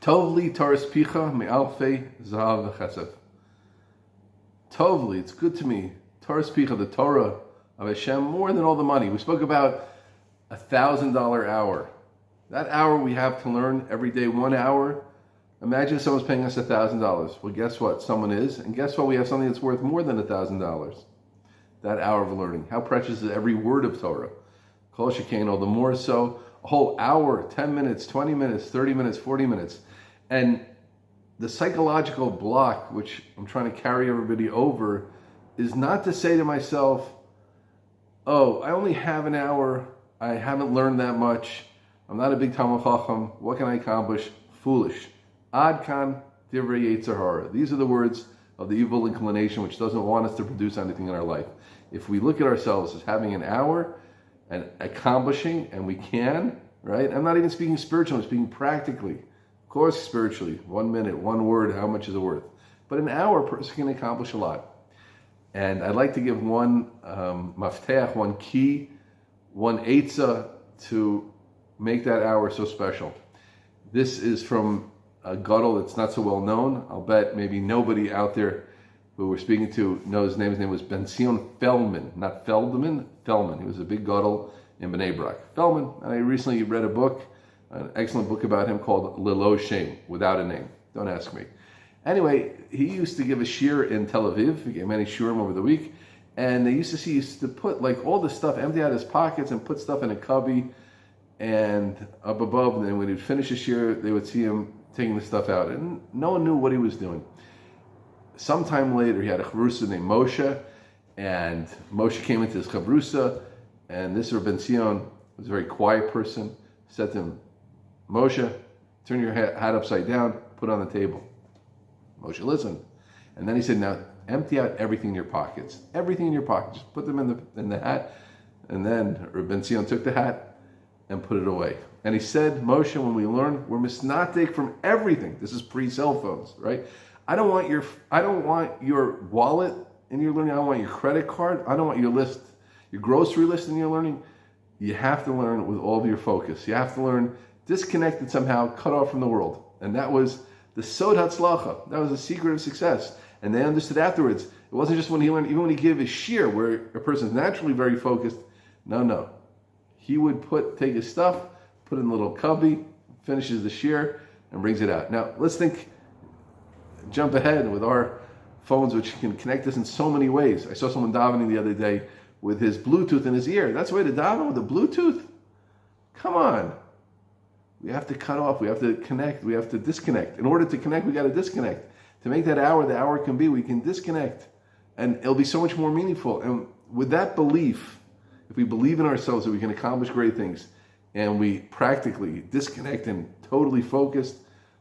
Tovli Taurus Picha Me'alfei Zahav V'Chesef. Tovli, it's good to me. Taurus Picha, the Torah of Hashem, more than all the money. We spoke about $1,000 hour. That hour we have to learn every day, 1 hour. Imagine someone's paying us $1,000. Well, guess what? Someone is. And guess what? We have something that's worth more than $1,000. That hour of learning. How precious is every word of Torah? Kol shekain, all the more so. A whole hour, 10 minutes, 20 minutes, 30 minutes, 40 minutes. And the psychological block, which I'm trying to carry everybody over, is not to say to myself, oh, I only have an hour. I haven't learned that much. I'm not a big Talmid Chacham. What can I accomplish? Foolish. Ad kan divrei yetzer hara. These are the words of the evil inclination, which doesn't want us to produce anything in our life. If we look at ourselves as having an hour and accomplishing, and we can, right? I'm not even speaking spiritually, I'm speaking practically. Of course, spiritually, 1 minute, 1 word, how much is it worth? But an hour, a person can accomplish a lot. And I'd like to give one mafteach, one key, one eitzah to make that hour so special. This is from a gadol that's not so well known. I'll bet maybe nobody out there who we're speaking to knows his name. His name was Ben-Zion Feldman, not Feldman, Feldman. He was a big gadol in Bnei Brak. Feldman, and I recently read a book, an excellent book about him called Lelo Shem, without a name. Don't ask me. Anyway, he used to give a shir in Tel Aviv. He gave many shirim over the week. And they used to see, he used to put like all the stuff, empty out his pockets and put stuff in a cubby and up above. And then when he'd finish his shir, they would see him taking the stuff out. And no one knew what he was doing. Sometime later, he had a chavrusa named Moshe. And Moshe came into his chavrusa. And this Rabbi Zion was a very quiet person. Said to him, Moshe, turn your hat upside down, put it on the table. Moshe listened. And then he said, now empty out everything in your pockets. Everything in your pockets. Just put them in the hat. And then Rabbi Zion took the hat and put it away. And he said, Moshe, when we learn, we're misnatek from everything. This is pre-cell phones, right? I don't want your wallet in your learning. I don't want your credit card. I don't want your list, your grocery list in your learning. You have to learn with all of your focus. You have to learn disconnected somehow, cut off from the world. And that was the Sod Hatzlacha. That was the secret of success. And they understood afterwards. It wasn't just when he learned, even when he gave his shir, where a person's naturally very focused. No. He would take his stuff, put it in a little cubby, finishes the shir, and brings it out. Now, let's jump ahead with our phones, which can connect us in so many ways. I saw someone davening the other day with his Bluetooth in his ear. That's the way to daven, with the Bluetooth? Come on. We have to cut off. We have to connect. We have to disconnect. In order to connect, we got to disconnect. To make that hour the hour can be, we can disconnect. And it'll be so much more meaningful. And with that belief, if we believe in ourselves that we can accomplish great things, and we practically disconnect and totally focused,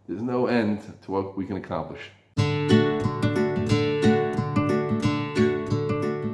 there's no end to what we can accomplish.